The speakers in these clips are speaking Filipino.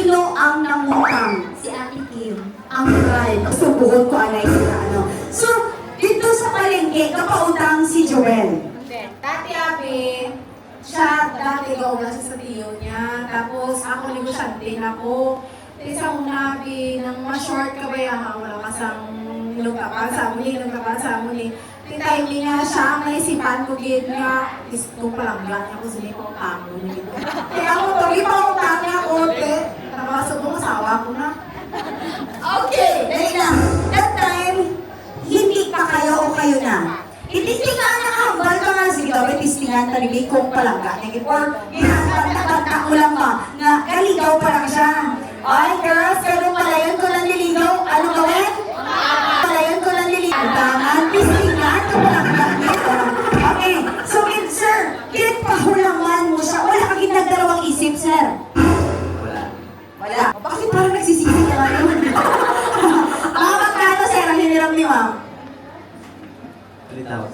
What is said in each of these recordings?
Sino ang nangutang? Si Ate Kim. Ang right. Subuhon ko anay sila, ano. So, dito sa palengke, kapautang si Joel. Dati Abi, siya dati gawin siya sa tiyo niya. Tapos ako negosyante na ako. Isa una Abi, nang ma-short ka ba yan? Wala kasang nilugkapan sa muli, nilugkapan sa muli. Timing nga siya, ang naisipan ko gid nga, isko pa lang yan, ako sila ko tango niya. Kaya ako tuloy pa ako tanga ko, nabasa ko asawa ko na. Okay, dali lang. That time, hindi pa kayo o kayo na. Itistingan na hambal ka nga. Sige, dapat itistingan talibig kong palangga. Or, ginagpanta-panta ko lang ba, nga kaligaw pa lang siya. Ay, girls, pero palayan ko lang niligaw. Ano gawin? Palayan ko lang niligaw. Tangan, tistingan ko palangga. Okay, so sir, kinagpahulangan mo siya. Wala ka ginagdalawang isip, sir. Wala. Bakit parang nagsisisi ka nga yun? Magkano, sir, ang hiniram ni ma'am? 3,000.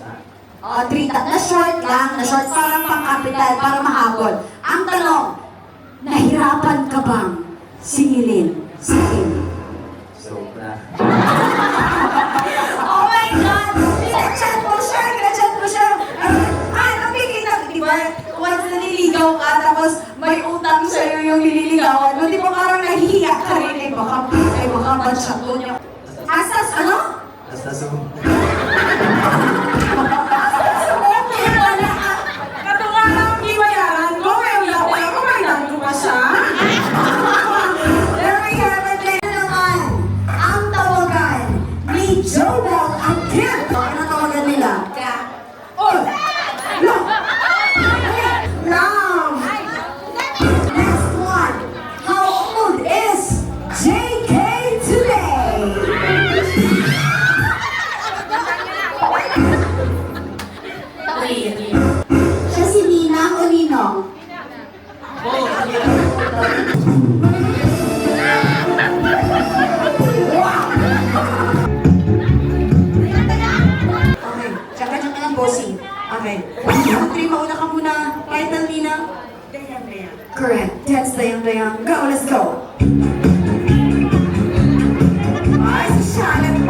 3,000. Na-short lang, na-short parang pang-capital, para mahabol. Ang tanong, nahirapan ka bang singilin si Kim? Sobra. Oh my God! Pinag-chat mo siya, pinag-chat mo siya. Nabigay na, di ba? Once na niligaw ka, tapos may utang sa'yo yung nililigawan mo, di ba parang nahihiya ka rin? Baka ba-chat mo niya? Asas, ano? Hasta Sumoba. Katunga lang ang iwayaran ko, may uyak ko, may lang ko pa siya. There we have it, ladies naman. Ang tawagan ni Joel at Kim. Ano tawagan nila? Oh! Look! Now! Next one. How old is JK today? Siya si Ninang o Ninong? Okay, tsaka lang bossing. Okay. 3, mauna ka muna. Title, Ninang? Dayang-dayang. Correct. That's Dayang-Dayang. Go, let's go. Ay, si Jeanette.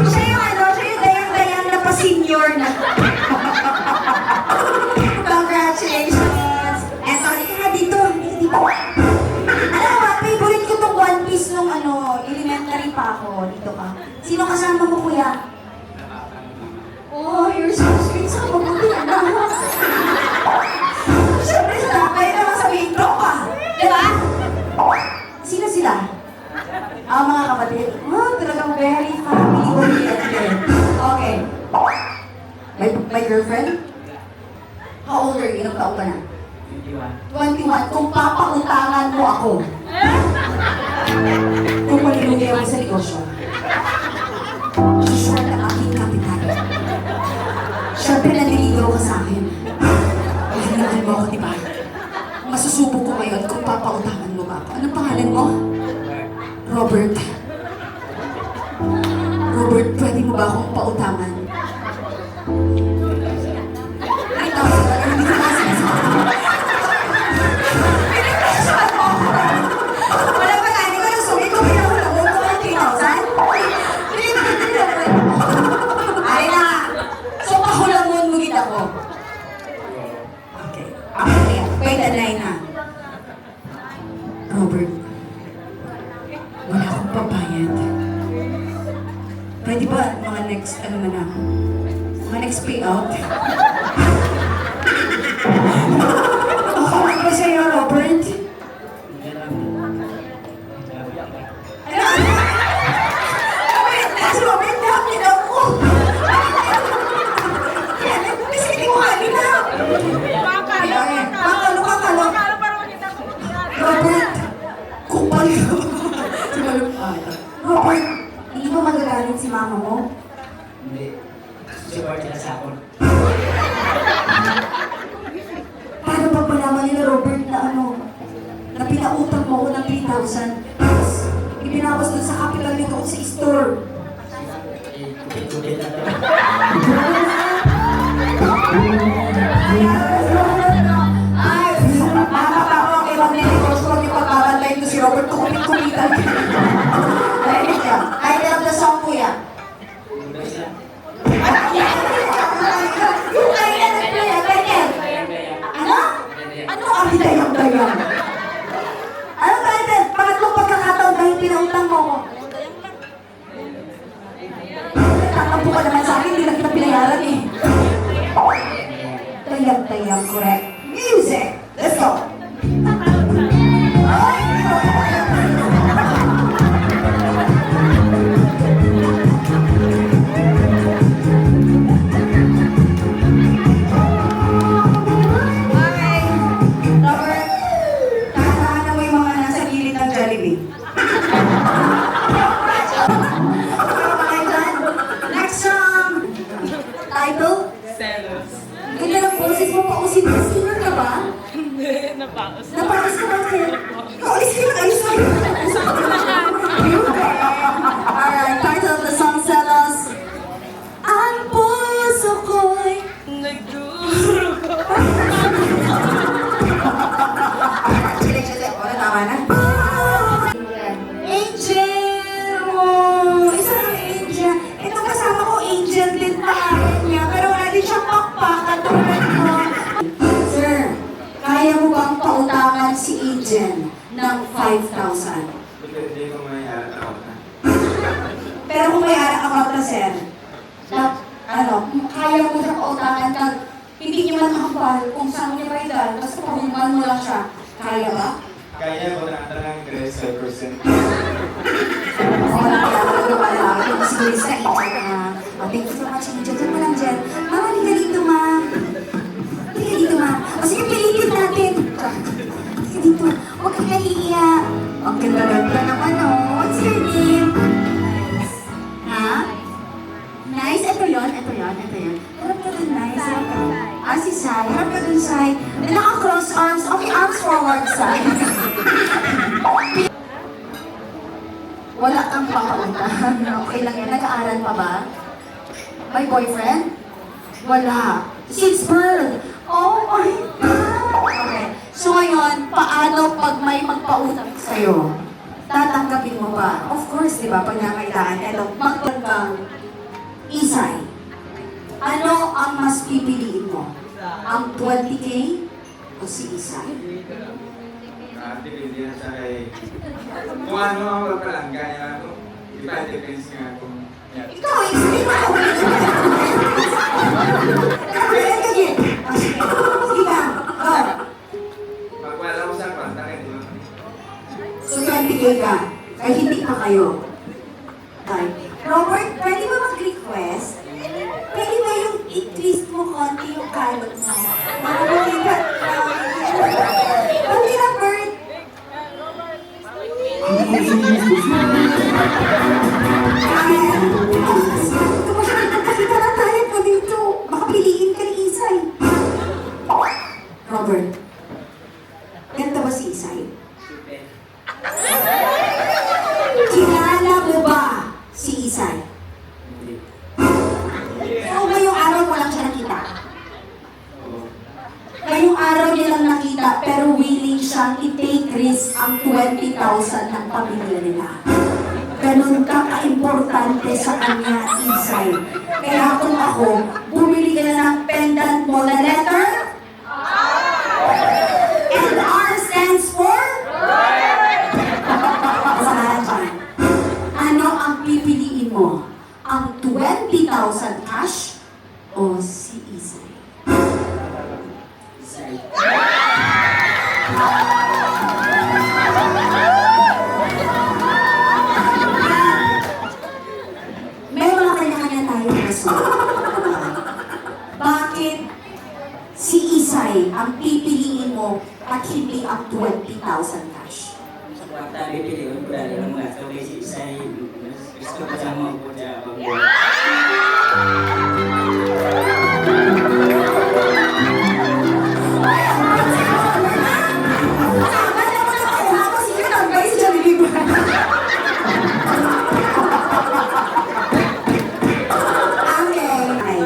Siya yung siya yung Dayang-Dayang na pa-senior na. Congratulations! And sorry ka nga dito. Dito. Alam mo ba, favorite ko tong One Piece nung elementary pa ako. Dito ka. Sino kasama mo, kuya? Oh, you're so sweet. Saka mabuti ka na. Siyempre sila, kaya naman sabihin, tropa. Diba? Sino sila? Mga kapatid. Oh, talagang very family-oriented. Okay. My girlfriend? How old are you? Ilang taon ka na? 21. Kung papautangan mo ako, kung malilugay ako sa negosyo, short ang aking kapital. Siyempre naliligaw ka sa akin. Mahalagan mo ako, diba? Masusubok ko ngayon kung papautangan mo ba ako. Anong pangalan mo? Robert. Robert, pwede mo ba akong pautangan? Ay, tapos na lang, hindi ko na sinasabi. Pinag-pressure mo ako. Wala pa tayo, hindi ko nang sumit. Kung pinahula mo, kung 3,000? Ay na! So, pahulamon mo gid ako. Okay. Okay, pwede na na. Robert, wala akong pabayad. Pwede ba mga next, mga next payout? Okay ba sa'yo, Robert? Ano? Robert, bakit ako? Yan, kasi hindi mo kanina. Kakalo. Robert, kupal ko. Robert, hindi ba magagalit si mama mo? Hindi. Support nila sa akin. Paano pag malaman nila, Robert, na pinautang mo ko ng 3,000, tapos ibinawas doon sa capital nito sa store. Kupit-kupit na daw. Ay, mama pa ako, ibang negosyo Alis ka bakit? Alis ka na, ayos lang. Alright, title of the song, Celos. Ang puso ko'y nagdurugo. Chile. Wala, tama na. Angel! Oh, isa lang Angel. Ito kasama ko, Angel din pangalan niya. Pero wala din siyang pakpak at tulad ko. Sir, kaya mo bang pautangan si Angel ng 5,000? Hindi ko may account na. Pero kung may anak account na, sir, kaya mo siya pautangan kag hindi niya man makapal kung saan niya bayad, basta pahuman mo lang siya. Kaya ba? Kaya ko na lang grace 5%. Wala ka yung siguro sa Angel. Thank you so much, Angel. Diyan mo lang dyan. Mama, hindi ka dito, ma. Hindi ka dito, ma. O sige, pilitin natin. Hindi ka dito. Huwag kang nahihiya. Ang ganda-ganda naman, oh. What's your name? Ha? Nice? Ito yun. Harap ka dun, nice. Si Sai. Harap ka dun, Sai. Naka-cross arms. Okay, arms forward, Sai. Wala kang papauntahan. Okay lang yan. Nag-aaral pa ba? May boyfriend? Wala. Since birth. Oh my God. Okay. So ngayon, paano pag may magpautang sa'yo? Tatanggapin mo ba? Of course, di ba? Pag nakailangan. Eto, magtanggang Esay. Ano ang mas pipiliin mo? Ang 20K o si Esay? Depende na sa kay... Kung ano ang palangga niya ako. Iba, depends nga kung... Ikaw, Esay mo ako. Sige ka. Go. Pag wala ko sa kwanta, di ba? So 20K ka. Ay hindi pa kayo. Okay. Robert, pwede ba mag-request? Pwede ba yung i-twist mo konti yung kalot mo? Makapagin ka. Pwede na, Bert. Nakakita na talent mo dito. Makapiliin ka ni Esay. Robert, ganda ba si Esay? Kilala mo ba si Esay? Hindi. So, ngayong araw mo lang siya nakita. Oo. Ngayong araw niya lang nakita, pero willing siyang i-take risk ang 20,000 ng pamilya nila. Ganun ka ka-importante sa kanya, Esay. Kaya kung ako, bumili ka na ng pendant mo na letter? And R stands for? Ano ang pipiliin mo? Ang 20,000 cash o si Esay? Isay. May mga kanya-kanya tayong rason. Bakit si Esay ang pipiliin mo at hindi ang 20,000 cash? Sa kwarta, pipiliin ko dahil ang mga kaway si Esay. Gusto ko kasama ko sa pagbuhay.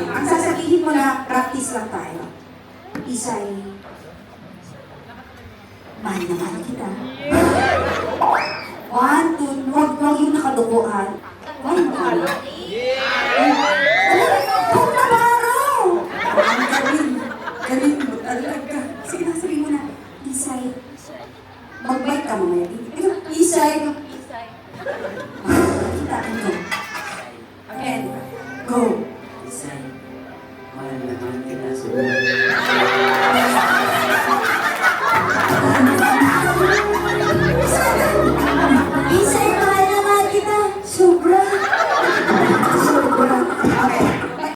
Ang sasabihin mo na practice lang tayo. Esay, mahal na mahal kita. 1, 2, wag yung nakaduguan. Why mahal? Kung nabaraw! Ang galing mo talaga. Sige na, sabihin mo na, Esay, mag-bite ka mamaya. Esay, kita, go. Again, go. Esay, mahal na mahal